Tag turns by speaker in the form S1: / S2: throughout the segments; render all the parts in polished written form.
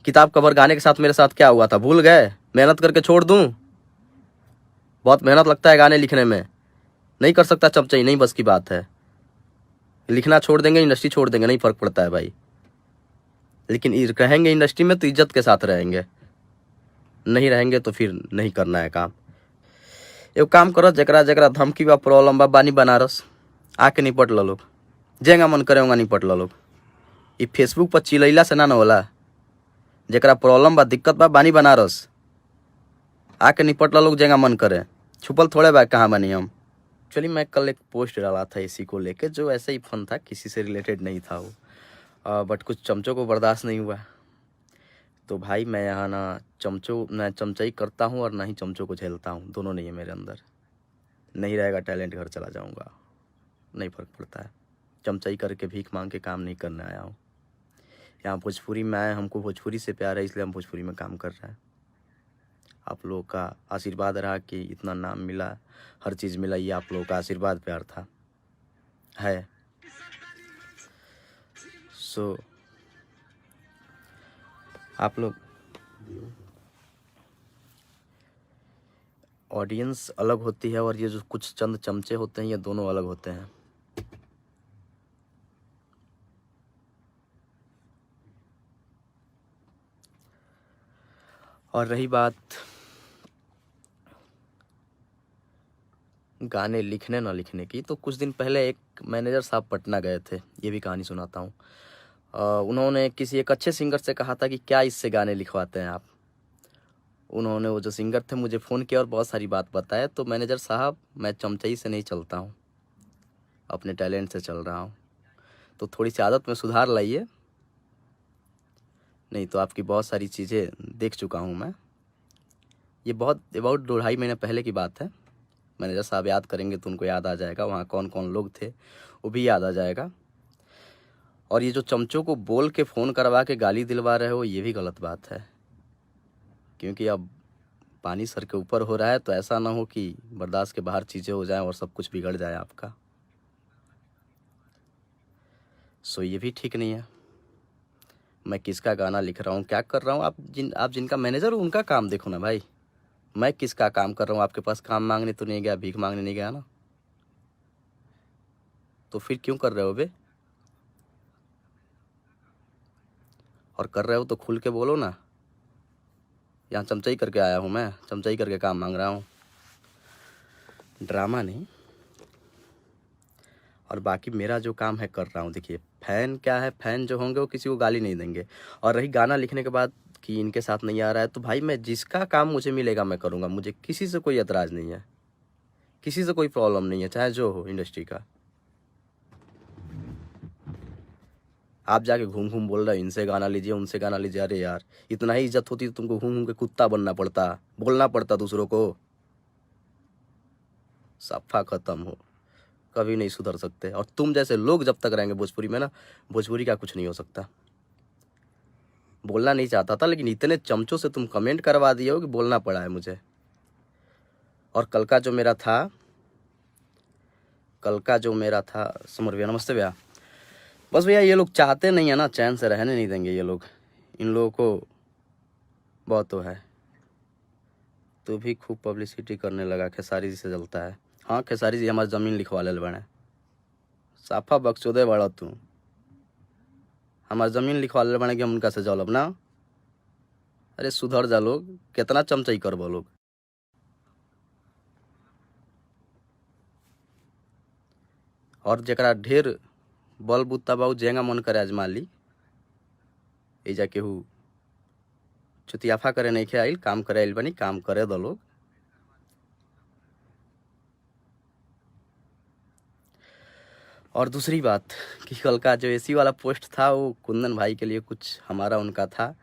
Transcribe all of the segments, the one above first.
S1: किताब कवर गाने के साथ मेरे साथ क्या हुआ था भूल गए? मेहनत करके छोड़ दूं? बहुत मेहनत लगता है गाने लिखने में, नहीं कर सकता चमचई, नहीं बस की बात है। लिखना छोड़ देंगे, इंडस्ट्री छोड़ देंगे, नहीं फर्क पड़ता है भाई, लेकिन रहेंगे इंडस्ट्री में तो इज्जत के साथ रहेंगे, नहीं रहेंगे तो फिर नहीं करना है काम। एगो काम करो, जकरा जकरा धमकी बा प्रॉब्लम बा बानी बनारस आके निपट लो लोग, जेंगा मन करे होगा निपट लो लोग। ये फेसबुक पर चिलैला से ना होला, जकरा प्रॉब्लम बा दिक्कत बा बानी बनारस आके निपट लो लोग, जेंगा मन करे। छुपल थोड़े बा कहाँ बनी हम। एक्चुअली मैं कल एक पोस्ट डाला था इसी को लेके, जो ऐसे ही फन था, किसी से रिलेटेड नहीं था वो, बट कुछ चमचों को बर्दाश्त नहीं हुआ। तो भाई मैं यहाँ ना चमचई करता हूँ और ना ही चमचों को झेलता हूँ, दोनों नहीं है मेरे अंदर। नहीं रहेगा टैलेंट, घर चला जाऊँगा, नहीं फर्क पड़ता है। चमचई करके भीख मांग के काम नहीं करने आया हूँ। यहाँ भोजपुरी में आए, हमको भोजपुरी से प्यार है, इसलिए हम भोजपुरी में काम कर रहे हैं। आप लोगों का आशीर्वाद रहा कि इतना नाम मिला, हर चीज़ मिला, ये आप लोगों का आशीर्वाद प्यार था है। सो आप लोग, ऑडियंस अलग होती है और ये जो कुछ चंद चमचे होते हैं, ये दोनों अलग होते हैं। और रही बात गाने लिखने ना लिखने की, तो कुछ दिन पहले एक मैनेजर साहब पटना गए थे, ये भी कहानी सुनाता हूँ। उन्होंने किसी एक अच्छे सिंगर से कहा था कि क्या इससे गाने लिखवाते हैं आप। उन्होंने, वो जो सिंगर थे, मुझे फ़ोन किया और बहुत सारी बात बताया। तो मैनेजर साहब, मैं चमचई से नहीं चलता हूँ, अपने टैलेंट से चल रहा हूँ, तो थोड़ी सी आदत में सुधार लाइए, नहीं तो आपकी बहुत सारी चीज़ें देख चुका हूँ मैं। ये बहुत अबाउट 2-2.5 महीने पहले की बात है। मैनेजर साहब याद करेंगे तो उनको याद आ जाएगा, वहाँ कौन कौन लोग थे वो भी याद आ जाएगा। और ये जो चमचों को बोल के फ़ोन करवा के गाली दिलवा रहे हो, ये भी गलत बात है, क्योंकि अब पानी सर के ऊपर हो रहा है, तो ऐसा ना हो कि बर्दाश्त के बाहर चीज़ें हो जाएं और सब कुछ बिगड़ जाए आपका। सो ये भी ठीक नहीं है। मैं किसका गाना लिख रहा हूँ, क्या कर रहा हूँ, आप जिनका मैनेजर हो उनका काम देखो ना भाई। मैं किसका काम कर रहा हूँ? आपके पास काम मांगने तो नहीं गया, भीख मांगने नहीं गया ना, तो फिर क्यों कर रहे हो बे? और कर रहे हो तो खुल के बोलो ना। यहाँ चमचई करके आया हूँ मैं, चमचई करके काम मांग रहा हूँ, ड्रामा नहीं। और बाकी मेरा जो काम है कर रहा हूँ। देखिए फ़ैन क्या है, फ़ैन जो होंगे वो किसी को गाली नहीं देंगे। और रही गाना लिखने के बाद कि इनके साथ नहीं आ रहा है, तो भाई मैं जिसका काम मुझे मिलेगा मैं करूँगा, मुझे किसी से कोई एतराज़ नहीं है, किसी से कोई प्रॉब्लम नहीं है, चाहे जो हो इंडस्ट्री का। आप जाके घूम घूम बोल रहे हो इनसे गाना लीजिए, उनसे गाना लीजिए। अरे यार, इतना ही इज्जत होती तो तुमको घूम घूम के कुत्ता बनना पड़ता, बोलना पड़ता दूसरों को। सफ़ा ख़त्म हो, कभी नहीं सुधर सकते। और तुम जैसे लोग जब तक रहेंगे भोजपुरी में ना, भोजपुरी का कुछ नहीं हो सकता। बोलना नहीं चाहता था, लेकिन इतने चमचों से तुम कमेंट करवा दिए हो कि बोलना पड़ा है मुझे। और कल का जो मेरा था समर भैया, नमस्ते भैया। बस भैया ये लोग चाहते नहीं है ना, चैन से रहने नहीं देंगे ये लोग, इन लोगों को बहुत तो है। तो भी खूब पब्लिसिटी करने लगा, खेसारी जी से जलता है। हाँ, खेसारी जी हमारी ज़मीन लिखवा ले बने, साफा बकचोदे बड़ा तू, हमारी ज़मीन लिखवा ले बने कि हम उनका से जलब ना। अरे सुधर जा लोग, कितना चमचई करबो लोग। और जरा ढेर बल बुत्ता बाऊ जेंगा मन करे आजमा ली, एजा केहू चुतियाफा करे नहीं खे आइल, काम करे आइल बनी, काम करे दो लोग। और दूसरी बात कि कल का जो एसी वाला पोस्ट था, वो कुंदन भाई के लिए कुछ हमारा उनका था,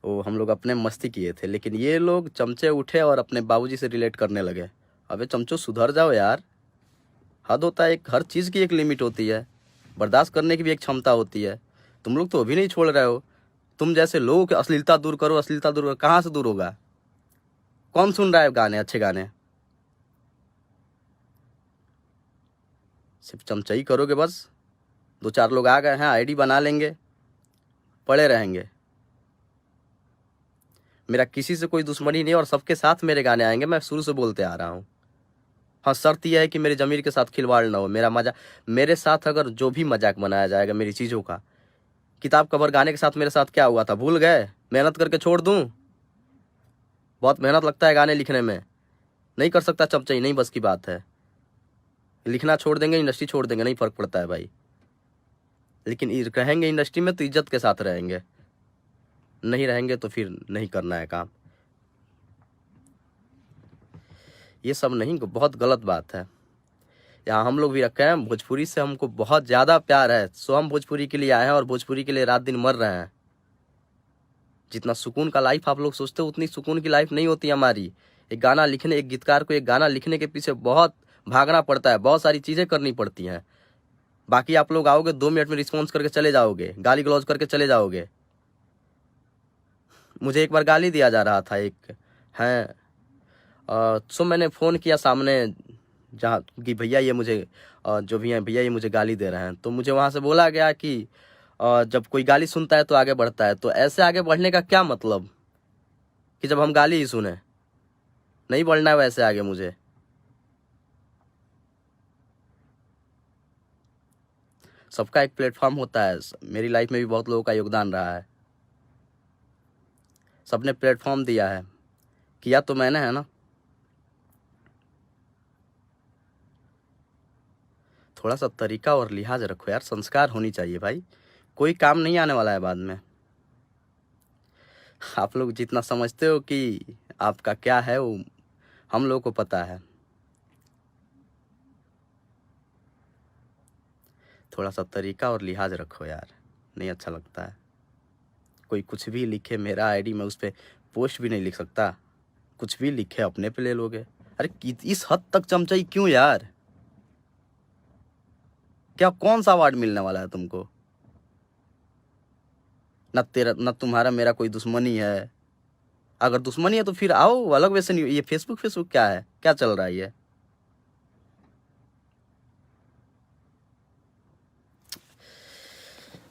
S1: वो हम लोग अपने मस्ती किए थे, लेकिन ये लोग चमचे उठे और अपने बाबूजी से रिलेट करने लगे। अबे चमचो सुधर जाओ यार, हद होता है, एक हर चीज़ की एक लिमिट होती है, बर्दाश्त करने की भी एक क्षमता होती है। तुम लोग तो अभी नहीं छोड़ रहे हो। तुम जैसे लोगों की अश्लीलता दूर करो, अश्लीलता दूर करो, कहाँ से दूर होगा? कौन सुन रहा है गाने, अच्छे गाने? सिर्फ चमचई करोगे बस, 2-4 लोग आ गए हैं, आईडी बना लेंगे, पड़े रहेंगे। मेरा किसी से कोई दुश्मनी नहीं और सबके साथ मेरे गाने आएंगे, मैं शुरू से बोलते आ रहा हूँ। हाँ, शर्त यह है कि मेरी ज़मीर के साथ खिलवाड़ ना हो। मेरा मजाक, मेरे साथ अगर जो भी मजाक बनाया जाएगा मेरी चीज़ों का, किताब कवर गाने के साथ मेरे साथ क्या हुआ था भूल गए? मेहनत करके छोड़ दूँ? बहुत मेहनत लगता है गाने लिखने में, नहीं कर सकता चमचई, नहीं बस की बात है। लिखना छोड़ देंगे, इंडस्ट्री छोड़ देंगे, नहीं फ़र्क पड़ता है भाई, लेकिन रहेंगे इंडस्ट्री में तो इज्जत के साथ रहेंगे, नहीं रहेंगे तो फिर नहीं करना है काम। ये सब नहीं, बहुत गलत बात है। यहाँ हम लोग भी रखे हैं, भोजपुरी से हमको बहुत ज़्यादा प्यार है, सो हम भोजपुरी के लिए आए हैं और भोजपुरी के लिए रात दिन मर रहे हैं। जितना सुकून का लाइफ आप लोग सोचते हो उतनी सुकून की लाइफ नहीं होती हमारी। एक गाना लिखने, एक गीतकार को एक गाना लिखने के पीछे बहुत भागना पड़ता है, बहुत सारी चीज़ें करनी पड़ती हैं। बाकी आप लोग आओगे 2 मिनट में रिस्पॉन्स करके चले जाओगे, गाली गलौज करके चले जाओगे। मुझे एक बार गाली दिया जा रहा था एक हैं, सो मैंने फ़ोन किया सामने, जहाँ कि भैया ये मुझे जो भी हैं भैया ये मुझे गाली दे रहे हैं, तो मुझे वहाँ से बोला गया कि जब कोई गाली सुनता है तो आगे बढ़ता है। तो ऐसे आगे बढ़ने का क्या मतलब कि जब हम गाली ही सुने? नहीं बढ़ना है वैसे आगे मुझे। सबका एक प्लेटफॉर्म होता है, मेरी लाइफ में भी बहुत लोगों का योगदान रहा है, सबने प्लेटफॉर्म दिया है, किया तो मैंने है ना। थोड़ा सा तरीका और लिहाज रखो यार, संस्कार होनी चाहिए भाई, कोई काम नहीं आने वाला है बाद में। आप लोग जितना समझते हो कि आपका क्या है वो हम लोगों को पता है। थोड़ा सा तरीका और लिहाज रखो यार, नहीं अच्छा लगता है। कोई कुछ भी लिखे, मेरा आईडी मैं उस पर पोस्ट भी नहीं लिख सकता, कुछ भी लिखे अपने पे ले लोगे। अरे इस हद तक चमचाई क्यों यार? क्या कौन सा अवार्ड मिलने वाला है तुमको? न तेरा न तुम्हारा मेरा कोई दुश्मनी है। अगर दुश्मनी है तो फिर आओ अलग वैसे नहीं। ये फेसबुक क्या है, क्या चल रहा है ये?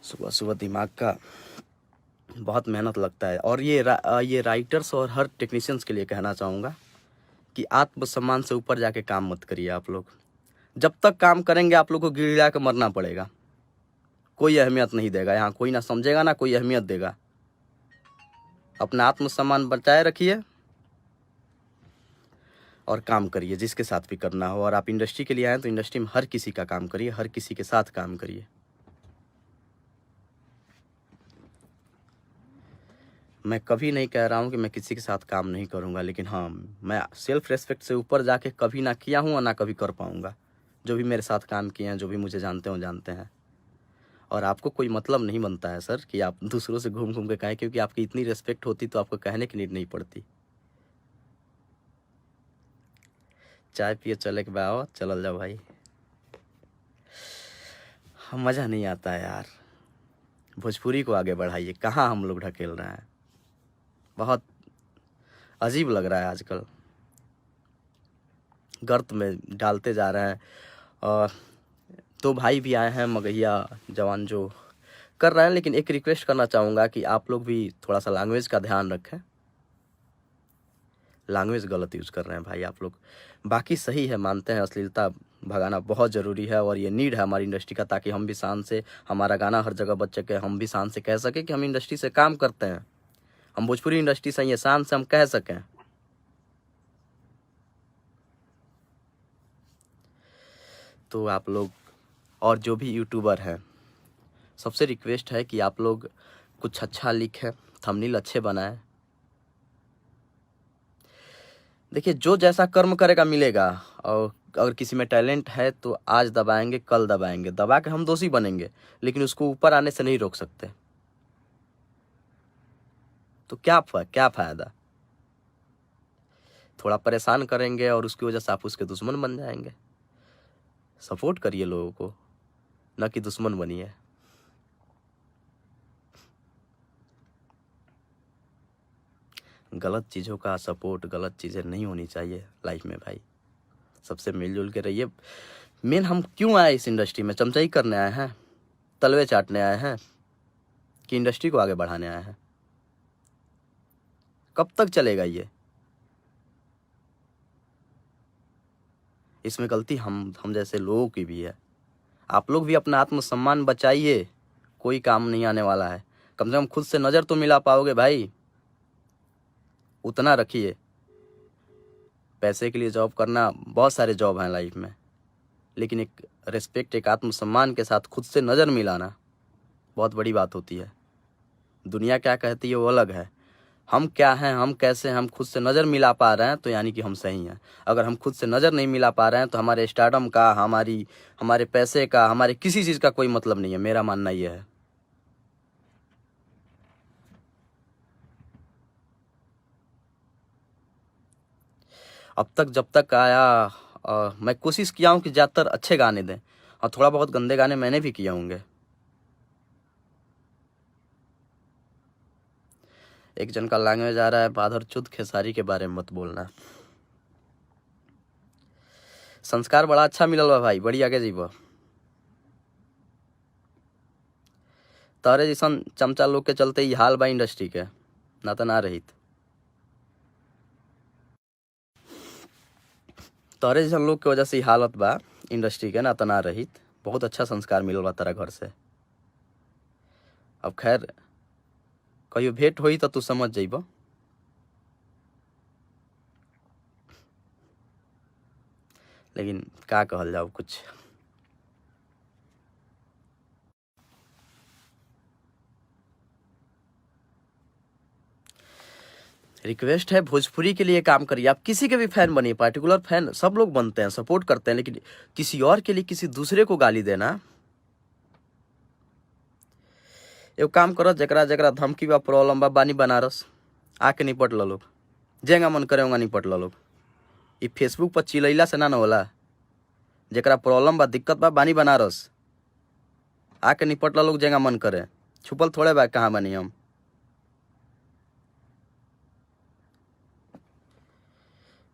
S1: सुबह सुबह दिमाग का बहुत मेहनत लगता है। और ये राइटर्स और हर टेक्नीशियंस के लिए कहना चाहूँगा कि आत्मसम्मान से ऊपर जाके काम मत करिए आप लोग। जब तक काम करेंगे आप लोग को गिड़गिड़ा के मरना पड़ेगा, कोई अहमियत नहीं देगा यहाँ, कोई ना समझेगा ना कोई अहमियत देगा। अपना आत्मसम्मान बचाए रखिए और काम करिए जिसके साथ भी करना हो। और आप इंडस्ट्री के लिए आए तो इंडस्ट्री में हर किसी का काम करिए, हर किसी के साथ काम करिए। मैं कभी नहीं कह रहा हूँ कि मैं किसी के साथ काम नहीं करूँगा, लेकिन हाँ, मैं सेल्फ रेस्पेक्ट से ऊपर जाके कभी ना किया हूँ और ना कभी कर पाऊँगा। जो भी मेरे साथ काम किए हैं, जो भी मुझे जानते हो जानते हैं। और आपको कोई मतलब नहीं बनता है सर कि आप दूसरों से घूम घूम के कहें, क्योंकि आपकी इतनी रेस्पेक्ट होती तो आपको कहने की नीड नहीं पड़ती। चाय पिए चले के बाओ, चलल जाओ भाई। मज़ा नहीं आता है यार। भोजपुरी को आगे बढ़ाइए, कहाँ हम लोग ढकेल रहे हैं। बहुत अजीब लग रहा है आजकल, गर्त में डालते जा रहे हैं। और तो भाई भी आए हैं मगहिया जवान जो कर रहे हैं, लेकिन एक रिक्वेस्ट करना चाहूँगा कि आप लोग भी थोड़ा सा लैंग्वेज का ध्यान रखें। लैंग्वेज गलत यूज़ कर रहे हैं भाई आप लोग। बाकी सही है, मानते हैं अश्लीलता भगाना बहुत ज़रूरी है और ये नीड है हमारी इंडस्ट्री का, ताकि हम भी शान से, हमारा गाना हर जगह बच सके, हम भी शान से कह सकें कि हम इंडस्ट्री से काम करते हैं, हम भोजपुरी इंडस्ट्री से ये शान से हम कह सकें। तो आप लोग और जो भी यूट्यूबर हैं, सबसे रिक्वेस्ट है कि आप लोग कुछ अच्छा लिखें, थंबनेल अच्छे बनाएं। देखिए, जो जैसा कर्म करेगा मिलेगा। और अगर किसी में टैलेंट है तो आज दबाएंगे कल दबाएंगे, दबा के हम दोषी बनेंगे, लेकिन उसको ऊपर आने से नहीं रोक सकते। तो क्या फ़ायदा? थोड़ा परेशान करेंगे और उसकी वजह से आप उसके दुश्मन बन जाएंगे। सपोर्ट करिए लोगों को, न कि दुश्मन बनिए। गलत चीज़ों का सपोर्ट, गलत चीज़ें नहीं होनी चाहिए लाइफ में भाई। सबसे मिलजुल के रहिए। मेन हम क्यों आए इस इंडस्ट्री में? चमचाई करने आए हैं, तलवे चाटने आए हैं, कि इंडस्ट्री को आगे बढ़ाने आए हैं? कब तक चलेगा ये? इसमें गलती हम जैसे लोगों की भी है। आप लोग भी अपना आत्मसम्मान बचाइए, कोई काम नहीं आने वाला है। कम से कम खुद से नज़र तो मिला पाओगे भाई, उतना रखिए। पैसे के लिए जॉब करना, बहुत सारे जॉब हैं लाइफ में, लेकिन एक रिस्पेक्ट, एक आत्मसम्मान के साथ खुद से नज़र मिलाना बहुत बड़ी बात होती है। दुनिया क्या कहती है वो अलग है, हम क्या हैं, हम कैसे हैं, हम खुद से नज़र मिला पा रहे हैं तो यानी कि हम सही हैं। अगर हम खुद से नज़र नहीं मिला पा रहे हैं तो हमारे स्टारडम का, हमारे पैसे का, हमारे किसी चीज़ का कोई मतलब नहीं है। मेरा मानना ये है। अब तक जब तक आया मैं कोशिश किया हूँ कि ज़्यादातर अच्छे गाने दें, और थोड़ा बहुत गंदे गाने मैंने भी किए होंगे। एक जन का लैंग्वेज आ रहा है, बादर चुद खेसारी के बारे में मत बोलना। संस्कार बड़ा अच्छा मिलल बा भाई, बड़ी आगे जीबो। तोहरे जैसन चमचा लोग के चलते ही हाल बा इंडस्ट्री के, ना तो ना रहित। तोहरे जैसन लोग के वजह से ही हालत बा इंडस्ट्री के, ना तो ना रहित। बहुत अच्छा संस्कार मिलल बा तेरा घर से। अब खैर कहियो भेंट होई तो तू समझ जाइबो। लेकिन का कहल जाओ कुछ। रिक्वेस्ट है, भोजपुरी के लिए काम करिए। आप किसी के भी फैन बनिए, पार्टिकुलर फैन सब लोग बनते हैं, सपोर्ट करते हैं, लेकिन किसी और के लिए किसी दूसरे को गाली देना। एगो काम करो, जकरा जकरा धमकी बा, प्रॉब्लम बा, बानी बनारस आके निपट लो लोग, जेंगा मन करे होगा निपट लो लोग। ये फेसबुक पर चिलैला से ना होला। जकरा प्रॉब्लम बा, दिक्कत बा, बानी बनारस आके निपट लो लोग, जेंगा मन करे। छुपल थोड़े बा कहाँ बनी हम।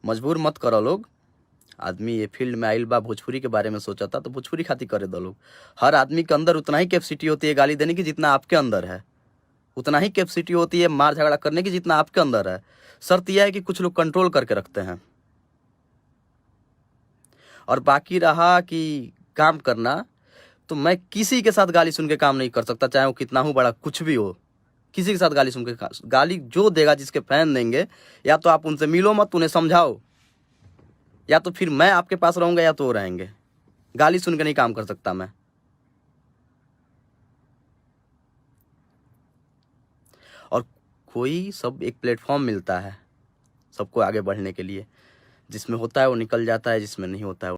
S1: मजबूर मत करो लोग। आदमी ये फील्ड में आइल बा, भोजपुरी के बारे में सोचा था तो भोजपुरी खातिर करे दो लोग। हर आदमी के अंदर उतना ही कैपेसिटी होती है गाली देने की जितना आपके अंदर है, उतना ही कैपेसिटी होती है मार झगड़ा करने की जितना आपके अंदर है। शर्त यह है कि कुछ लोग कंट्रोल करके रखते हैं। और बाकी रहा कि काम करना, तो मैं किसी के साथ गाली सुन के काम नहीं कर सकता, चाहे वो कितना हो बड़ा कुछ भी हो। किसी के साथ गाली सुन के, गाली जो देगा, जिसके फैन देंगे, या तो आप उनसे मिलो मत, उन्हें समझाओ, या तो फिर मैं आपके पास रहूंगा या तो वो रहेंगे। गाली सुन के नहीं काम कर सकता मैं। और कोई सब एक प्लेटफॉर्म मिलता है सबको आगे बढ़ने के लिए, जिसमें होता है वो निकल जाता है, जिसमें नहीं होता है